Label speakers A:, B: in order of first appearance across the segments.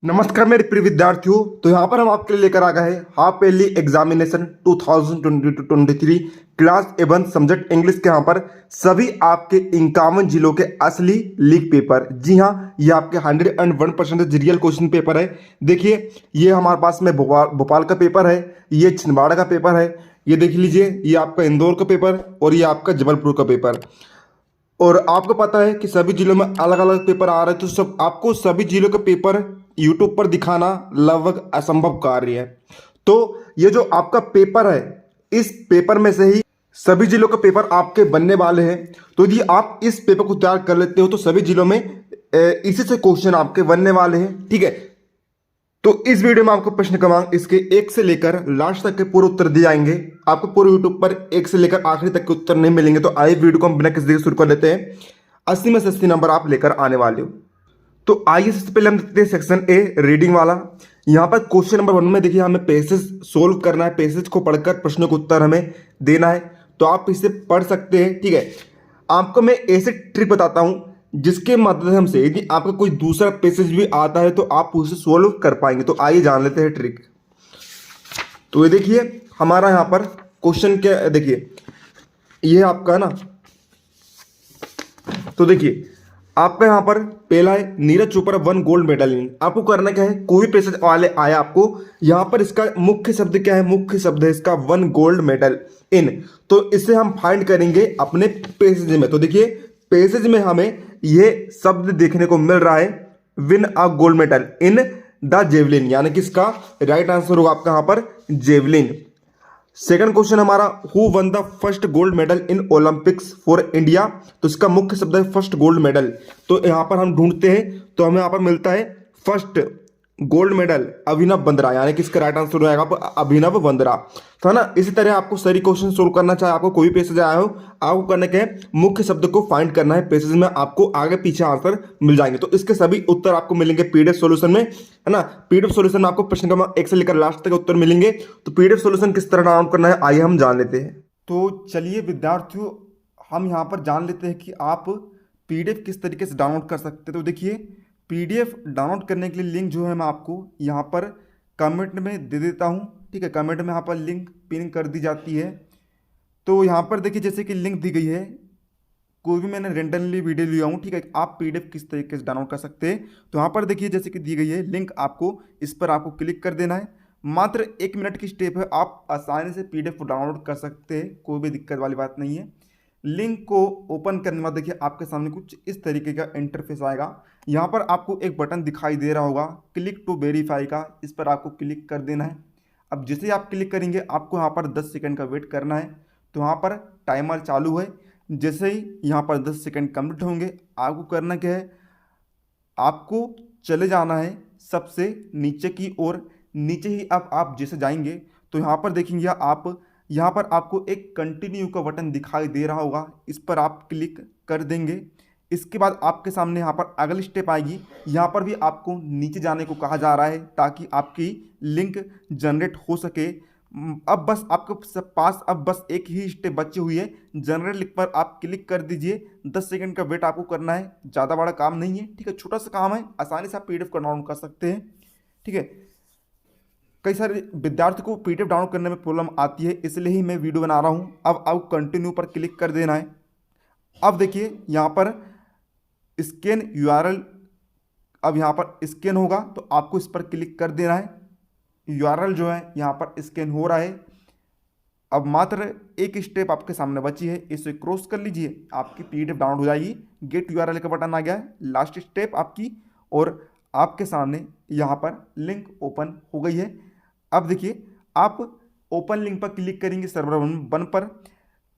A: नमस्कार मेरे प्रिय विद्यार्थियों। तो यहाँ पर हम आपके लिए लेकर आ गए हैं half yearly examination 2022-23 class 11 subject English के यहाँ पर सभी आपके 51 जिलों के असली लीक पेपर। जी हाँ, ये आपके 101% रियल क्वेश्चन पेपर है। देखिए, ये हमारे पास में भोपाल का पेपर है, ये छिंदवाड़ा का पेपर है, ये देख लीजिए, ये आपका इंदौर का पेपर और ये आपका जबलपुर का पेपर। और आपको पता है कि सभी जिलों में अलग अलग पेपर आ रहे हैं, तो सब आपको सभी जिलों के पेपर यूट्यूब पर दिखाना लगभग असंभव कार्य है। तो ये जो आपका पेपर है, इस पेपर में से ही सभी जिलों के पेपर आपके बनने वाले हैं। तो यदि आप इस पेपर को तैयार कर लेते हो तो सभी जिलों में इसी से क्वेश्चन आपके बनने वाले हैं। ठीक है, तो इस वीडियो में आपको प्रश्न क्रमांक इसके 1 से लेकर लास्ट तक के पूरे उत्तर दिए जाएंगे। आपको पूरे यूट्यूब पर 1 से लेकर आखिरी तक के उत्तर नहीं मिलेंगे। तो आइए वीडियो को हम बिना किसी देर शुरू कर लेते हैं। 80 में से 80 नंबर आप लेकर आने वाले हो। तो आइए सबसे पहले हम देखते हैं सेक्शन ए रीडिंग वाला। यहाँ पर क्वेश्चन नंबर 1 में देखिए, हमें पैसेज सोल्व करना है, पैसेज को पढ़कर प्रश्नों का उत्तर हमें देना है। तो आप इसे पढ़ सकते हैं। ठीक है, आपको मैं ऐसे ट्रिक बताता हूं जिसके माध्यम से यदि आपका कोई दूसरा पैसेज भी आता है तो आप उसे सोल्व कर पाएंगे। तो आइए जान लेते हैं ट्रिक। तो ये देखिए, हमारा यहाँ पर क्वेश्चन क्या देखिए, ये आपका ना, तो देखिए आपका यहाँ पर पहला है Neeraj Chopra one gold medal in. आपको करना क्या है, कोई भी पैसेज वाले आया आपको, यहाँ पर इसका मुख्य शब्द क्या है, मुख्य शब्द है इसका वन गोल्ड मेडल इन। तो इसे हम फाइंड करेंगे अपने पैसेज में। तो देखिए, पैसेज में हमें ये शब्द देखने को मिल रहा है, win a gold medal in the javelin, यानी कि इसका राइट आंसर होगा आपका यहाँ पर जेवलिन। सेकंड क्वेश्चन हमारा, who one the first gold medal in Olympics for India. तो इसका मुख्य शब्द है फर्स्ट गोल्ड मेडल। तो यहां पर हम ढूंढते हैं तो हमें यहां पर मिलता है फर्स्ट गोल्ड मेडल अभिनव बंद्रा, यानी कि इसका राइट आंसर हो जाएगा अभिनव बंद्रा, था ना। इसी तरह आपको सारी क्वेश्चन सोल्व करना, चाहे आपको कोई पैसेज आया हो, आपको करने के मुख्य शब्द को फाइंड करना है। पैसेज में आपको आगे पीछे आंसर मिल जाएंगे। तो इसके सभी उत्तर आपको मिलेंगे पीडीएफ सॉल्यूशन में, है ना। पीडीएफ सॉल्यूशन में आपको प्रश्न क्रमांक 1 से लेकर लास्ट तक उत्तर मिलेंगे। तो पीडीएफ सॉल्यूशन किस तरह डाउनलोड करना है, आइए हम जान लेते हैं। तो चलिए विद्यार्थियों, हम यहाँ पर जान लेते हैं कि आप पीडीएफ किस तरीके से डाउनलोड कर सकते हैं। तो देखिए, पीडीएफ डाउनलोड करने के लिए लिंक जो है मैं आपको यहाँ पर कमेंट में दे देता हूँ। ठीक है, कमेंट में यहाँ पर लिंक पिन कर दी जाती है। तो यहाँ पर देखिए, जैसे कि लिंक दी गई है, कोई भी मैंने रेंडमली वीडियो लिया हूँ। ठीक है, आप पीडीएफ किस तरीके से डाउनलोड कर सकते हैं। तो यहाँ पर देखिए, जैसे कि दी गई है लिंक, आपको इस पर आपको क्लिक कर देना है। मात्र 1 मिनट की स्टेप है, आप आसानी से पीडीएफ को डाउनलोड कर सकते हैं, कोई भी दिक्कत वाली बात नहीं है। लिंक को ओपन करने के बाद देखिए आपके सामने कुछ इस तरीके का इंटरफेस आएगा। यहाँ पर आपको एक बटन दिखाई दे रहा होगा क्लिक टू वेरीफाई का, इस पर आपको क्लिक कर देना है। अब जैसे ही आप क्लिक करेंगे, आपको यहाँ पर 10 सेकंड का वेट करना है। तो यहाँ पर टाइमर चालू है। जैसे ही यहाँ पर 10 सेकंड कंप्लीट होंगे, आपको करना क्या है, आपको चले जाना है सबसे नीचे की ओर। नीचे ही अब आप जैसे जाएंगे तो यहाँ पर देखेंगे आप, यहाँ पर आपको एक कंटिन्यू का बटन दिखाई दे रहा होगा, इस पर आप क्लिक कर देंगे। इसके बाद आपके सामने यहाँ पर अगली स्टेप आएगी। यहाँ पर भी आपको नीचे जाने को कहा जा रहा है ताकि आपकी लिंक जनरेट हो सके। अब बस आपके पास अब बस एक ही स्टेप बची हुई है, जनरेट लिंक पर आप क्लिक कर दीजिए। 10 सेकंड का वेट आपको करना है, ज़्यादा बड़ा काम नहीं है। ठीक है, छोटा सा काम है, आसानी से आप पीडीएफ को डाउनलोड कर सकते हैं। ठीक है, कई सारे विद्यार्थी को पीडीएफ डाउनलोड करने में प्रॉब्लम आती है, इसलिए ही मैं वीडियो बना रहा हूँ। अब आप कंटिन्यू पर क्लिक कर देना है। अब देखिए यहाँ पर स्कैन यूआरएल, अब यहाँ पर स्कैन होगा तो आपको इस पर क्लिक कर देना है। यूआरएल जो है यहाँ पर स्कैन हो रहा है। अब मात्र एक स्टेप आपके सामने बची है, इसे क्रॉस कर लीजिए, आपकी पीडीएफ डाउनलोड हो जाएगी। गेट यूआरएल का बटन आ गया है, लास्ट स्टेप आपकी, और आपके सामने यहाँ पर लिंक ओपन हो गई है। अब देखिए, आप ओपन लिंक पर क्लिक करेंगे सर्वर 1 पर।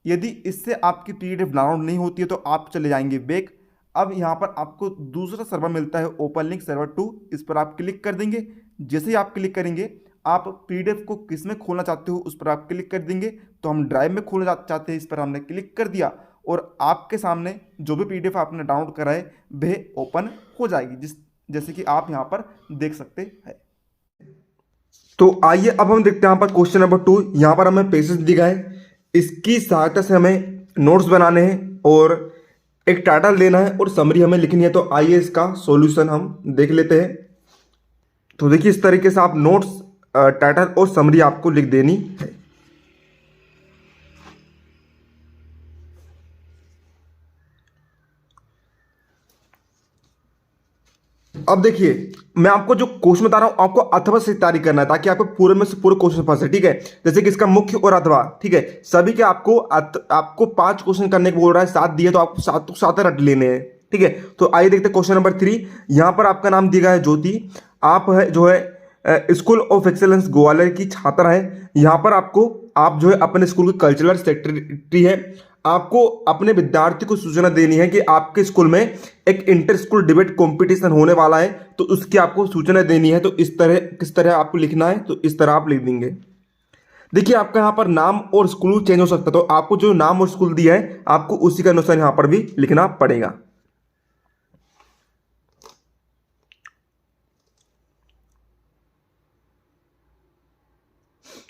A: यदि इससे आपकी पीडीएफ डाउनलोड नहीं होती है तो आप चले जाएंगे बैक। अब यहाँ पर आपको दूसरा सर्वर मिलता है, ओपन लिंक सर्वर 2, इस पर आप क्लिक कर देंगे। जैसे ही आप क्लिक करेंगे, आप पीडीएफ को किस में खोलना चाहते हो उस पर आप क्लिक कर देंगे। तो हम ड्राइव में खोलना चाहते हैं, इस पर हमने क्लिक कर दिया और आपके सामने जो भी पीडीएफ आपने डाउनलोड करा है वह ओपन हो जाएगी, जैसे कि आप यहाँ पर देख सकते हैं। तो आइए अब हम देखते हैं यहाँ पर क्वेश्चन नंबर 2। यहाँ पर हमें पैसेज दिया है, इसकी सहायता से हमें नोट्स बनाने हैं और एक टाइटल देना है और समरी हमें लिखनी है। तो आइए इसका सॉल्यूशन हम देख लेते हैं। तो देखिए इस तरीके से आप नोट्स, टाइटल और समरी आपको लिख देनी है। अब देखिए मैं आपको जो क्वेश्चन बता रहा हूं आपको अथवा से तैयारी करना है ताकि आपको पूरे में से पूरे क्वेश्चन फंसे, ठीक है। जैसे कि इसका मुख्य और अथवा, ठीक है, सभी के आपको 5 क्वेश्चन करने को बोल रहा है, 7 दिए तो आपको 7 रट लेने हैं, ठीक है। तो आइए देखते हैं क्वेश्चन नंबर 3। यहां पर आपका नाम दिया गया है ज्योति, आप है जो है स्कूल ऑफ एक्सेलेंस ग्वालियर की छात्रा है। यहां पर आप जो है अपने स्कूल के कल्चरल सेक्रेटरी है। आपको अपने विद्यार्थी को सूचना देनी है कि आपके स्कूल में एक इंटर स्कूल डिबेट कंपटीशन होने वाला है, तो उसकी आपको सूचना देनी है। तो इस तरह किस तरह आपको लिखना है, तो इस तरह आप लिख देंगे। देखिए आपका यहाँ पर नाम और स्कूल चेंज हो सकता है, तो आपको जो नाम और स्कूल दिया है आपको उसी के अनुसार यहाँ पर भी लिखना पड़ेगा।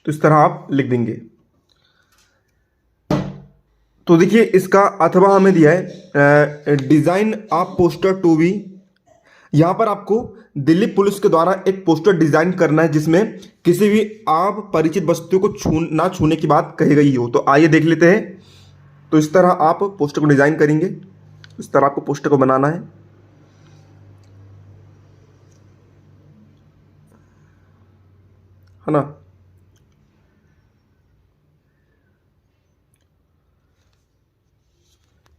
A: तो इस तरह आप लिख देंगे। तो देखिए इसका अथवा हमें दिया है design of poster to be. यहां पर आपको दिल्ली पुलिस के द्वारा एक पोस्टर डिजाइन करना है जिसमें किसी भी आप परिचित वस्तु को ना छूने की बात कही गई हो। तो आइए देख लेते हैं। तो इस तरह आप पोस्टर को डिजाइन करेंगे, इस तरह आपको पोस्टर को बनाना है ना।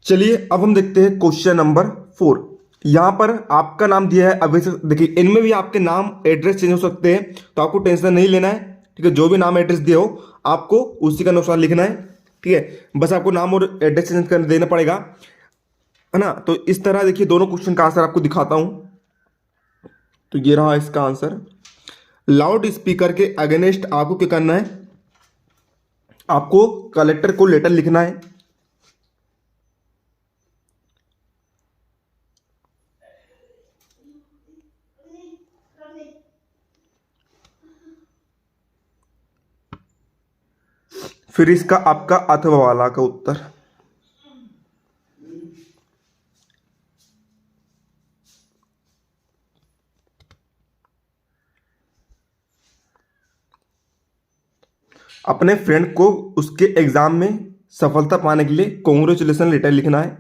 A: चलिए अब हम देखते हैं क्वेश्चन नंबर 4। यहां पर आपका नाम दिया है अभिषेक। देखिए इनमें भी आपके नाम एड्रेस चेंज हो सकते हैं, तो आपको टेंशन नहीं लेना है, ठीक है। जो भी नाम एड्रेस दिया हो आपको उसी के अनुसार लिखना है, ठीक है। बस आपको नाम और एड्रेस चेंज कर देना पड़ेगा, है ना। तो इस तरह देखिए दोनों क्वेश्चन का आंसर आपको दिखाता हूं। तो ये रहा इसका आंसर। लाउड स्पीकर के अगेंस्ट आपको क्या करना है, आपको कलेक्टर को लेटर लिखना है। फिर इसका आपका अथवा वाला का उत्तर। अपने फ्रेंड को उसके एग्जाम में सफलता पाने के लिए कॉन्ग्रेचुलेसन लेटर लिखना है।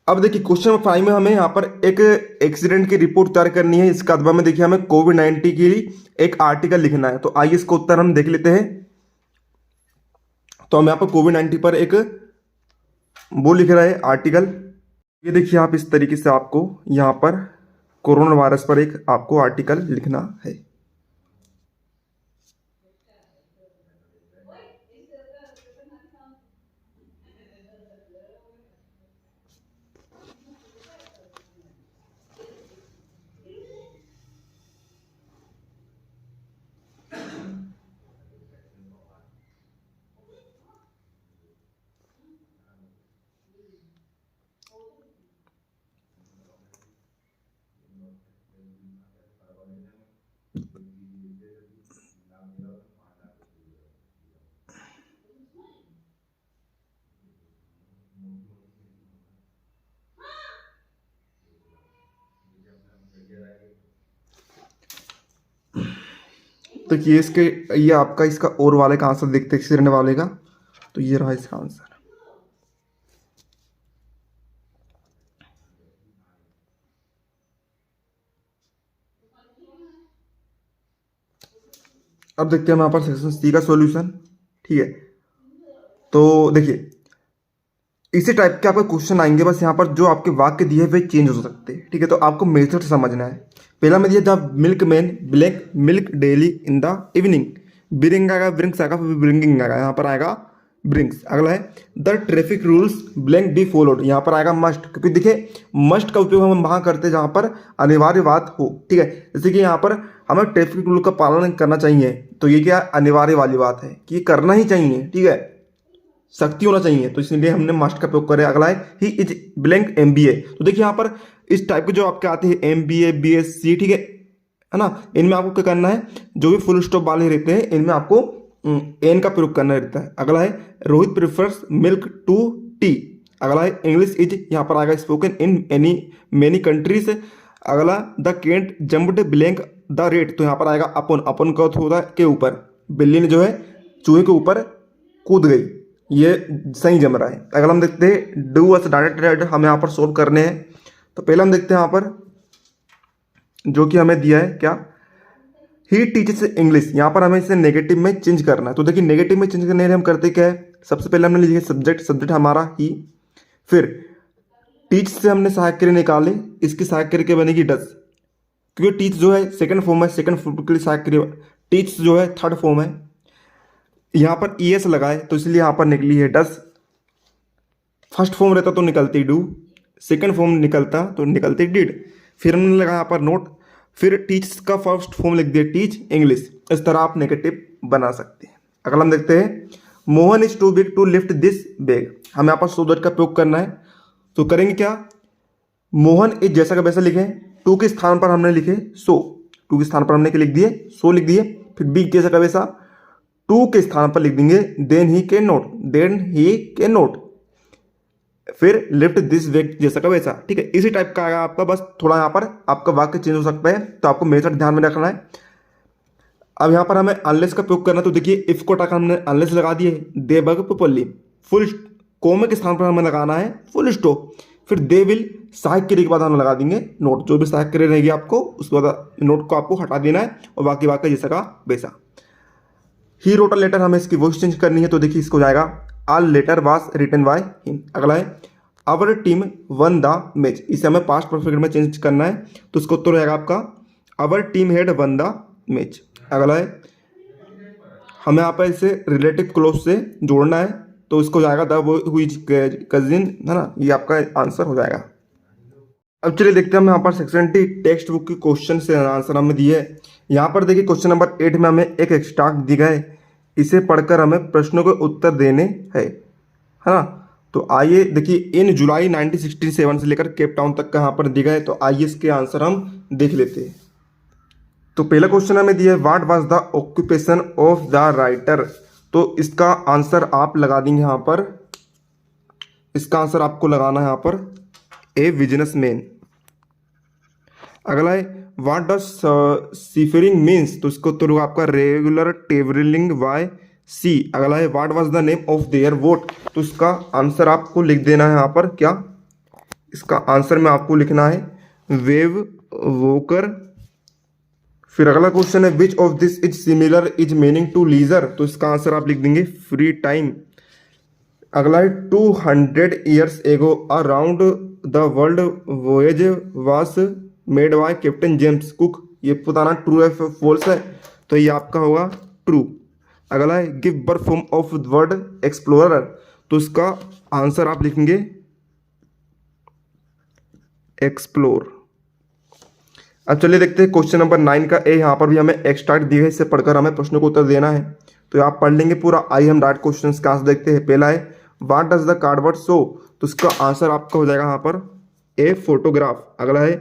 A: अब देखिए क्वेश्चन नंबर 5 में हमें यहाँ पर एक एक्सीडेंट की रिपोर्ट तैयार करनी है। इसका अथवा में देखिए हमें कोविड-19 के लिए एक आर्टिकल लिखना है। तो आइए इसका उत्तर हम देख लेते हैं। तो हम यहाँ पर कोविड-19 पर एक वो लिख रहा है आर्टिकल। ये देखिए आप इस तरीके से आपको यहाँ पर कोरोना वायरस पर एक आपको आर्टिकल लिखना है। तो ये आपका इसका और वाले का आंसर देखते हैं एक्सीडेंट वाले का। तो ये रहा इसका आंसर। अब देखते हैं हम यहाँ पर सेक्शन सी का सॉल्यूशन, ठीक है। तो देखिए इसी टाइप के आपके क्वेश्चन आएंगे, बस यहाँ पर जो आपके वाक्य दिए वे चेंज हो सकते हैं, ठीक है। तो आपको मेथड समझना है। पहला में दिया the milk man black milk daily in the evening. Bring आएगा, ब्रिंग्स आएगा, फिर ब्रिंगिंग आएगा, यहाँ पर आएगा ब्रिंग्स। अगला है the traffic rules blank be followed, यहाँ पर आएगा मस्ट, क्योंकि देखिए मस्ट का उपयोग हम वहाँ करते हैं जहाँ पर अनिवार्य बात हो, ठीक है। जैसे कि यहाँ पर हमें ट्रैफिक रूल का पालन करना चाहिए, तो ये क्या अनिवार्य वाली बात है कि ये करना ही चाहिए, ठीक है, सख्ती होना चाहिए, तो इसलिए हमने मस्ट का उपयोग करें। अगला है ही इज ब्लैंक MBA। तो देखिए यहाँ पर इस टाइप के जो आपके आते हैं MBA BSc, ठीक है ना, इनमें आपको क्या करना है, जो भी फुल स्टॉप वाले रहते हैं इनमें आपको एन का प्रयोग करना रहता है। अगला है Rohit prefers milk to tea. अगला है इंग्लिश इज, यहाँ पर आएगा spoken in any many countries. अगला the cat jumped blank the rat, तो यहाँ पर आएगा अपन, अपन का होता है के ऊपर, बिल्ली ने जो है चूहे के ऊपर कूद गई, ये सही जम रहा है। अगला हम देखते हैं डू अस डायरेक्ट, हमें यहाँ पर सोल्व करने हैं। तो पहले हम देखते हैं यहाँ पर जो कि हमें दिया है क्या, ही टीचेस इंग्लिश, यहाँ पर हमें इसे नेगेटिव में चेंज करना है। तो देखिए नेगेटिव में चेंज करने के लिए हम करते क्या है, सबसे पहले हमने लिखा सब्जेक्ट, सब्जेक्ट हमारा ही, फिर टीच से हमने सहायक क्रिया निकाले, इसकी सहायक क्रिया बनेगी डज, क्योंकि टीच जो है सेकंड फॉर्म है, सेकंड फॉर्म के लिए सहायक क्रिया, टीच जो है थर्ड फॉर्म है। यहाँ पर ईएस लगाए तो इसलिए यहाँ पर निकली है डज, फर्स्ट फॉर्म रहता तो निकलती डू, सेकंड फॉर्म निकलता तो निकलती डिड। फिर हमने लगाया यहाँ पर नोट, फिर टीच का फर्स्ट फॉर्म लिख दिया टीच इंग्लिश। इस तरह आप नेगेटिव बना सकते हैं। अगला हम देखते हैं Mohan is too big to lift this bag, हमें यहाँ पर सो दैट का प्रयोग करना है। तो करेंगे क्या, मोहन इज जैसा का वैसा लिखे, टू के स्थान पर हमने लिखे सो, टू के स्थान पर हमने लिख दिए सो लिख दिए, फिर बिग जैसा का वैसा टू के स्थान पर लिख देंगे then he can not, then he can not, फिर लिफ्ट दिस बैग जैसा का वैसा। ठीक है, इसी टाइप का आएगा आपका, बस थोड़ा यहाँ पर आपका वाक्य चेंज हो सकता है, तो आपको मेथड ध्यान में रखना है। अब यहाँ पर हमें अनलेस का प्रयोग करना है। तो देखिए इफ को टाका हमने अनलेस लगा दिए, दे बग प्रोपरली, फुल कोमे के स्थान पर हमें लगाना है फुल स्टॉप, फिर दे विल सहायक क्रिया के बाद हम लगा देंगे नोट, जो भी सहायक क्रिया रहेगी आपको उसके बाद नोट को आपको हटा देना है और बाकी वाक्य जैसा का वैसा। ही रोट अ लेटर, हमें इसकी वॉइस चेंज करनी है। तो देखिए इसको जाएगा all letter was written by him. अगला है our team won the match, इसे हमें पास्ट परफेक्ट में चेंज करना है, तो इसका उत्तर रहेगा आपका our team had won the match. अगला है हमें यहाँ पर इसे रिलेटिव क्लोज से जोड़ना है, तो इसको जाएगा द हुई कजिन, है ना, ये आपका आंसर हो जाएगा। अब चलिए देखते हैं हम यहाँ पर सेक्शन टी टेक्स्ट बुक की क्वेश्चन से आंसर हमें दिए है। यहाँ पर देखिए क्वेश्चन नंबर 8 में हमें एक एक्सट्रैक्ट दिया है, इसे पढ़कर हमें प्रश्नों के उत्तर देने है ना। तो आइए देखिए इन जुलाई 1967 से लेकर केप टाउन तक का यहाँ पर दिया है, तो आइए इसके आंसर हम देख लेते हैं। तो पहला क्वेश्चन हमें दिया है what was the occupation of the writer, तो इसका आंसर आप लगा देंगे यहाँ पर, इसका आंसर आपको लगाना है यहाँ पर ए बिजनेसमैन। अगला है व्हाट डज सीफरिंग मीन्स, तो इसका उत्तर होगा आपका रेगुलर ट्रेवलिंग बाय सी। अगला है what was the name of their vote, तो इसका आंसर आपको लिख देना है यहाँ पर क्या, इसका आंसर में आपको लिखना है वेव वोकर। फिर अगला क्वेश्चन है which of this is similar is meaning to leisure, तो इसका आंसर आप लिख देंगे फ्री टाइम। अगला है 200 years ago around the world voyage was made by captain James cook, ये बताना ट्रू है फॉल्स है, तो ये आपका होगा ट्रू। अगला है give birth form of word explorer, तो इसका आंसर आप लिखेंगे एक्सप्लोर। अब चलिए देखते हैं क्वेश्चन नंबर 9 का ए, यहाँ पर भी हमें एक्सट्रैक्ट दिया है, इससे पढ़कर हमें प्रश्नों को उत्तर देना है, तो आप पढ़ लेंगे पूरा। आइए हम डायरेक्ट क्वेश्चन का आंसर देखते हैं। पहला है व्हाट डज द कार्डवर्ड शो, तो इसका आंसर आपका हो जाएगा यहाँ पर ए फोटोग्राफ। अगला है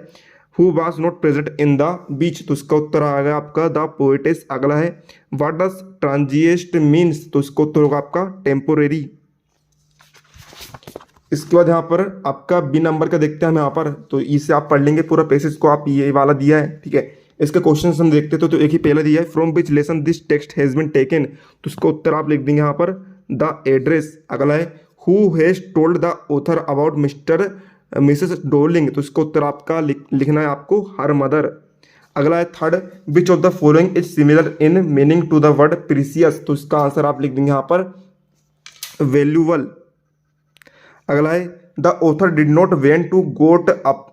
A: who was not present in the beach, तो इसका उत्तर आएगा आपका द पोएटेस। अगला है व्हाट डज ट्रांजिएस्ट मीन्स, तो इसका उत्तर होगा आपका टेम्पोरेरी। इसके बाद यहाँ पर आपका बी नंबर का देखते हैं हम यहाँ पर, तो इसे आप पढ़ लेंगे पूरा पैसेज को, आप ये वाला दिया है ठीक है। इसके क्वेश्चन हम देखते तो एक ही पहला दिया है from which lesson this text has been taken, तो इसका उत्तर आप लिख देंगे यहाँ पर द एड्रेस। अगला है who has told the author about mister Mrs doling, तो इसका उत्तर आपका लिखना है आपको हर मदर। अगला है third which of the following is similar in meaning to the word precious, तो इसका आंसर आप लिख देंगे यहाँ पर वैल्यूबल। अगला है the author did not went to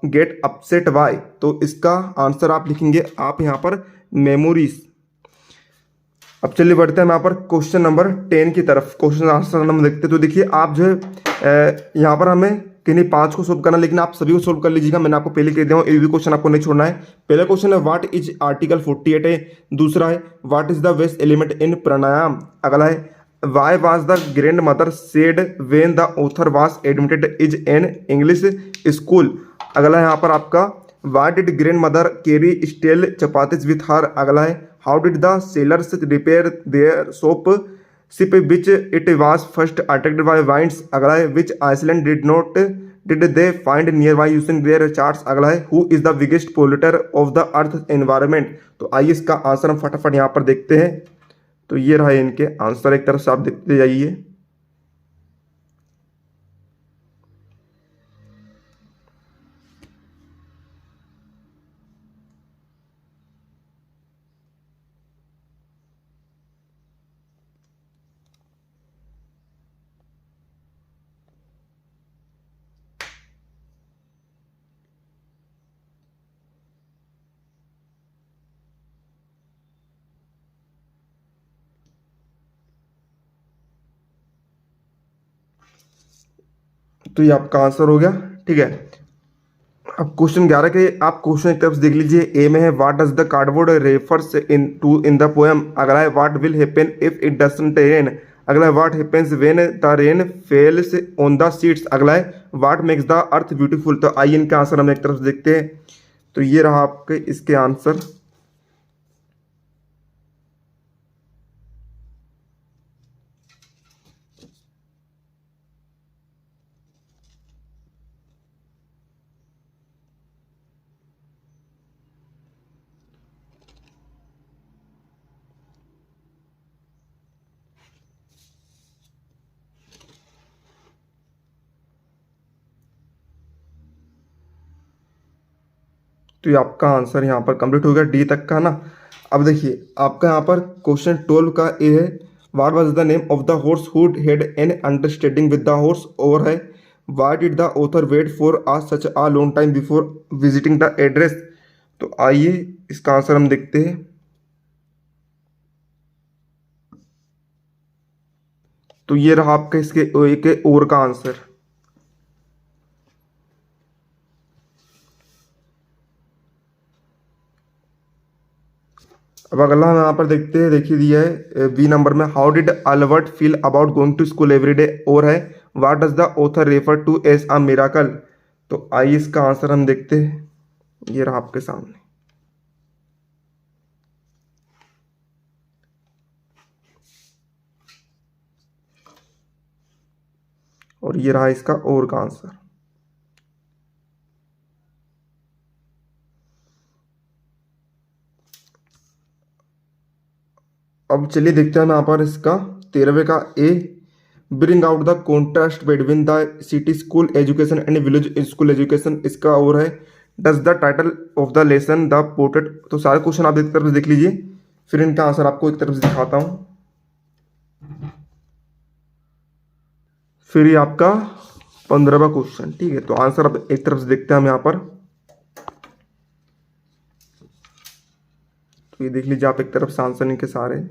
A: get upset by, तो इसका आंसर आप लिखेंगे आप यहाँ पर मेमोरीज। अब चलिए बढ़ते हैं यहाँ पर क्वेश्चन नंबर 10 की तरफ, क्वेश्चन आंसर हम देखते तो देखिए आप जो है यहाँ पर हमें किन्हीं 5 को सोल्व करना, लेकिन आप सभी को सोल्व कर लीजिएगा, मैंने आपको पहले कह दिया हूँ, ये भी क्वेश्चन आपको नहीं छोड़ना है। पहला क्वेश्चन है व्हाट इज आर्टिकल 48 है, दूसरा है what is the waste element in pranayama. अगला है why was the grandmother sad when the author was admitted is an English school. अगला है यहाँ पर आपका why did grandmother carry stale chapatis with her. अगला है how did the sailors repair their soap ship which it was first attacked by winds. अगला है which island did not did they find near by using their charts. अगला है who is the biggest polluter of the earth environment. तो आइए इसका answer हम फटाफट यहाँ पर देखते हैं। तो ये रहा इनके आंसर, एक तरफ से आप देखते जाइए। तो ये आपका आंसर हो गया, ठीक है। अब क्वेश्चन 11 के आप क्वेश्चन एक तरफ से देख लीजिए। ए में है what does the cardboard refers in to in the poem. अगला है what will happen if it doesn't rain. अगला है what happens when the rain falls on the seeds. अगला है what makes the earth beautiful. तो आइए इनका answer हम एक तरफ से देखते हैं। तो ये रहा आपके इसके आंसर। तो ये आपका आंसर यहाँ पर कंप्लीट हो गया, डी तक का ना। अब देखिए आपका यहाँ पर क्वेश्चन 12 का ए है what was the name of the horse who had an understanding with the horse. और है why did the author wait for a such a long time before visiting the address. तो आइए इसका answer हम देखते हैं। तो ये रहा आपका इसके एक और का आंसर। अब अगला हम यहाँ पर देखते हैं, देखिए दिया है बी नंबर में how did Albert feel about going to school every day. और है what does the author refer to as a miracle. तो आइए इसका आंसर हम देखते हैं। ये रहा आपके सामने। और ये रहा इसका और का आंसर। अब चलिए देखते हैं यहाँ पर इसका 13वें का ए bring out the contrast between the city school education and village school education. इसका और है does the title of the lesson the portrait. तो सारे क्वेश्चन आप एक तरफ से देख लीजिए, फिर इनका आंसर आपको एक तरफ से दिखाता हूँ। फिर ये आपका 15वां क्वेश्चन, ठीक है। तो आंसर अब एक तरफ से देखते हैं हम यहाँ पर। तो ये देख लीजिए आप एक तरफ से आंसर इनके सारे।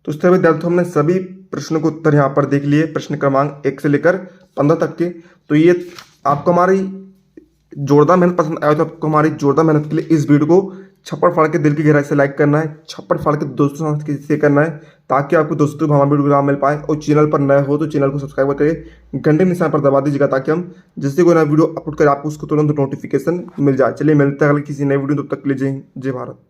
A: तो इस तरह विद्यार्थियों हमने सभी प्रश्नों के उत्तर यहाँ पर देख लिए, प्रश्न क्रमांक 1 से लेकर 15 तक के। तो ये आपको हमारी जोरदार मेहनत पसंद आया तो आपको हमारी जोरदार मेहनत के लिए इस वीडियो को छप्पड़ फाड़ के दिल की गहराई से लाइक करना है, छप्पड़ फाड़ के दोस्तों के साथ शेयर करना है, ताकि आपको दोस्तों को हमारा वीडियो मिल पाए। और चैनल पर नए हो तो चैनल को सब्सक्राइब करके घंटे निशान पर दबा दीजिएगा, ताकि हम जैसे कोई नया वीडियो अपलोड करें आपको उसको तुरंत नोटिफिकेशन मिल जाए। चलिए मिलते हैं अगले किसी नए वीडियो, तब तक के लिए जय हिंद, जय भारत।